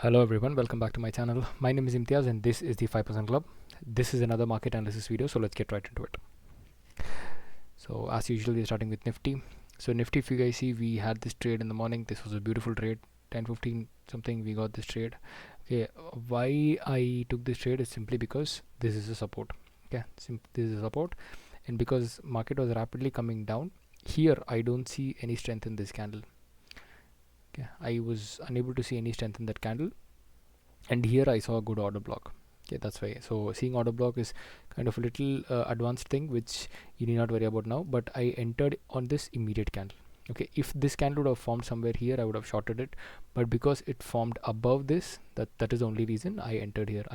Hello everyone, welcome back to my channel. My name is Imtiaz and this is the 5% Club. This is another market analysis video, so let's get right into it. So as usual, we're starting with Nifty. So Nifty, if you guys see, we had this trade in the morning. This was a beautiful trade, 10:15 something. We got this trade. Okay, why I took this trade is simply because this is a support. Okay, this is a support, and because market was rapidly coming down. Here, I don't see any strength in this candle. Okay, I was unable to see any strength in that candle, and here I saw a good order block. Okay, that's why. So seeing order block is kind of a little advanced thing which you need not worry about now, but I entered on this immediate candle. Okay, if this candle would have formed somewhere here, I would have shorted it, but because it formed above this, that is the only reason I entered here.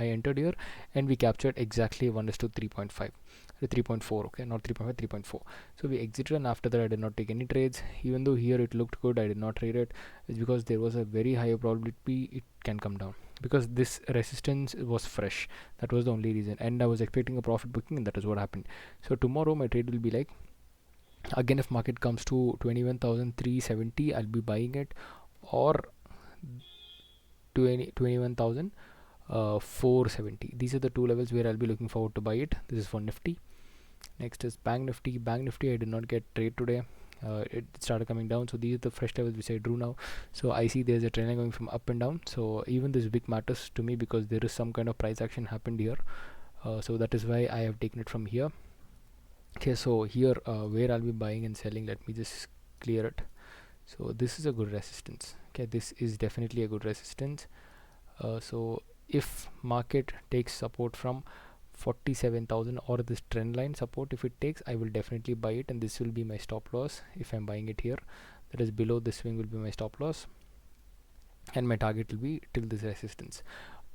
And we captured exactly 1:3.5, 3.4. Okay, not 3.5, 3.4. So we exited, and after that I did not take any trades. Even though here it looked good, I did not trade it. It's because there was a very high probability it can come down, because this resistance was fresh. That was the only reason, and I was expecting a profit booking, and that is what happened. So tomorrow my trade will be like, again, if market comes to 21,370, I'll be buying it, or 21,470. These are the two levels where I'll be looking forward to buy it. This is for Nifty. Next is Bank Nifty. Bank Nifty, I did not get trade today. It started coming down, so these are the fresh levels which I drew now. So I see there's a trend line going from up and down. So even this big matters to me because there is some kind of price action happened here. So that is why I have taken it from here. Okay, so here where I'll be buying and selling, let me just clear it. So this is a good resistance. Okay, this is definitely a good resistance. So if market takes support from 47,000 or this trend line support, if it takes, I will definitely buy it, and this will be my stop loss if I'm buying it here. That is below this swing will be my stop loss, and my target will be till this resistance,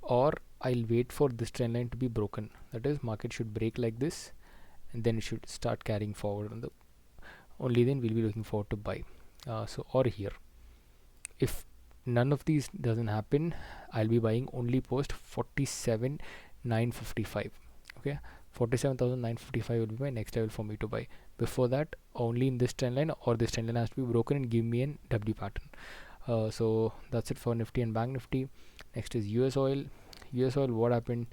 or I'll wait for this trend line to be broken. That is, market should break like this, and then it should start carrying forward on the, only then we'll be looking forward to buy. So or here, if none of these doesn't happen, I'll be buying only post 47,955. Okay, 47,955 will be my next level for me to buy. Before that, only in this trend line, or this trend line has to be broken and give me an W pattern. So that's it for Nifty and Bank Nifty. Next is US oil. US oil, what happened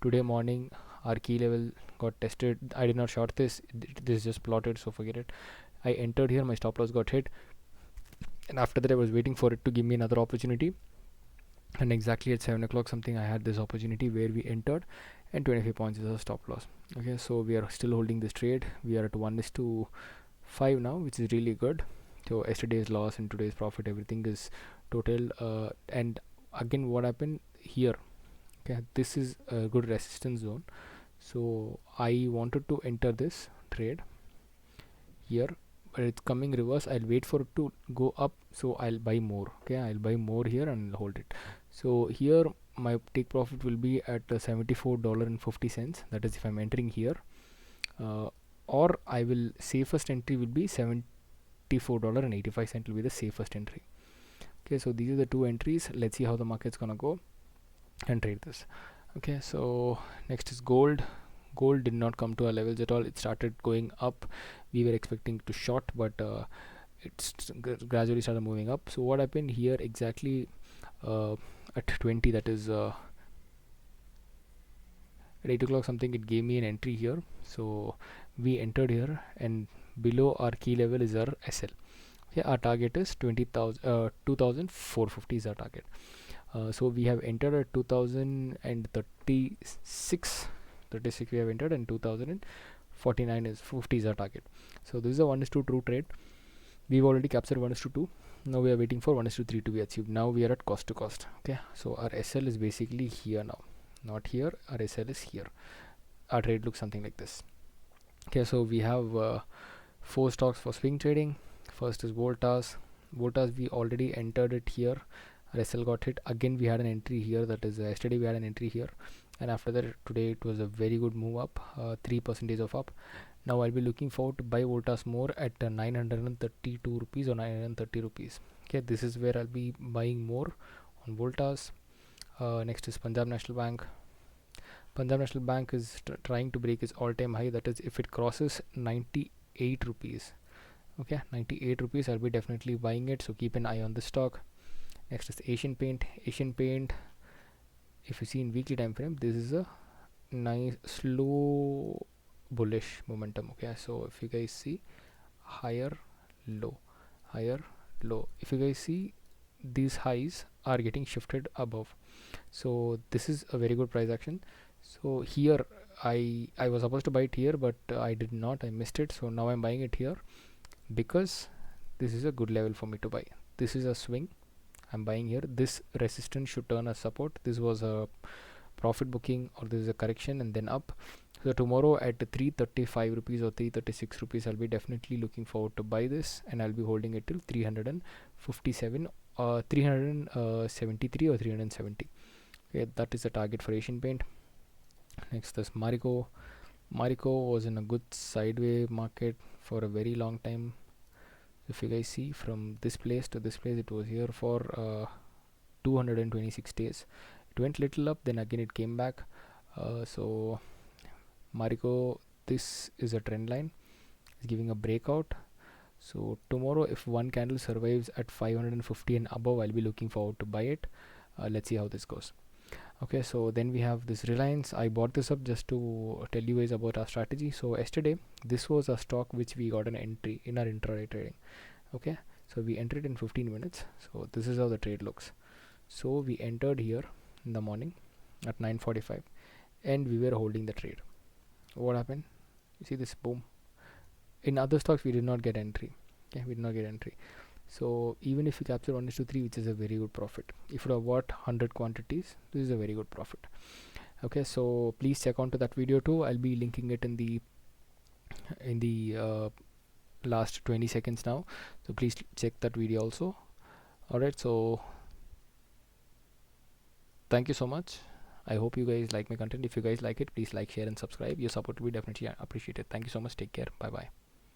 today morning? Our key level got tested. I did not short this. This is just plotted, so forget it. I entered here, my stop loss got hit, and after that I was waiting for it to give me another opportunity, and exactly at 7 o'clock something I had this opportunity where we entered, and 25 points is a stop loss. Okay, so we are still holding this trade. We are at 1:5 now, which is really good. So yesterday's loss and today's profit, everything is total. And again, what happened here? Okay, this is a good resistance zone, so I wanted to enter this trade here, but it's coming reverse. I'll wait for it to go up, so I'll buy more. Okay, I'll buy more here and I'll hold it. So here my take profit will be at $74.50. That is if I'm entering here, or I will, safest entry will be $74.85 will be the safest entry. Okay, so these are the two entries. Let's see how the market's gonna go and trade this. Okay, so next is gold. Gold did not come to our levels at all. It started going up. We were expecting to short, but it's gradually started moving up. So what happened here exactly, at 20, that is at 8 o'clock something, it gave me an entry here. So we entered here, and below our key level is our SL. Okay, our target is 2,450 is our target. So we have entered at 2036 we have entered, and 2049 is 50 is our target. So this is a 1:2 true trade. We've already captured 1:2. Now we are waiting for 1:3 to be achieved. Now we are at cost to cost. Okay, so our SL is basically here now, not here. Our SL is here. Our trade looks something like this. Okay, so we have 4 stocks for swing trading. First is Voltas. Voltas, we already entered it here. Our SL got hit. Again we had an entry here. That is, yesterday we had an entry here, and after that today it was a very good move up, 3% of up. Now I'll be looking forward to buy Voltas more at 932 rupees or 930 rupees. Okay, this is where I'll be buying more on Voltas. Next is Punjab National Bank. Punjab National Bank is trying to break its all-time high. That is, if it crosses 98 rupees. Okay, 98 rupees, I'll be definitely buying it, so keep an eye on this stock. Next is Asian Paint. Asian Paint, if you see in weekly time frame, this is a nice slow bullish momentum. Okay, so if you guys see higher low, higher low, if you guys see these highs are getting shifted above, so this is a very good price action. So here I was supposed to buy it here, but I did not, I missed it, so now I'm buying it here because this is a good level for me to buy. This is a swing, I'm buying here. This resistance should turn as support. This was a profit booking, or this is a correction and then up. So tomorrow at 335 rupees or 336 rupees, I'll be definitely looking forward to buy this, and I'll be holding it till 357 373 or 370. Okay, that is the target for Asian Paint. Next is Marico. Marico was in a good sideways market for a very long time. If you guys see from this place to this place, it was here for 226 days. It went little up, then again it came back. So Marico, this is a trend line, it's giving a breakout. So tomorrow, if one candle survives at 550 and above, I'll be looking forward to buy it. Let's see how this goes. Okay, so then we have this Reliance. I bought this up just to tell you guys about our strategy. So yesterday, this was a stock which we got an entry in our intraday trading. Okay, so we entered in 15 minutes. So this is how the trade looks. So we entered here in the morning at 9:45, and we were holding the trade. What happened? You see this, boom. In other stocks, we did not get entry. Okay, we did not get entry. So even if you capture 1:3, which is a very good profit. If you have bought 100 quantities, this is a very good profit. Okay, so please check onto that video too. I'll be linking it in the last 20 seconds now. So please check that video also. Alright, so thank you so much. I hope you guys like my content. If you guys like it, please like, share and subscribe. Your support will be definitely appreciated. Thank you so much. Take care. Bye bye.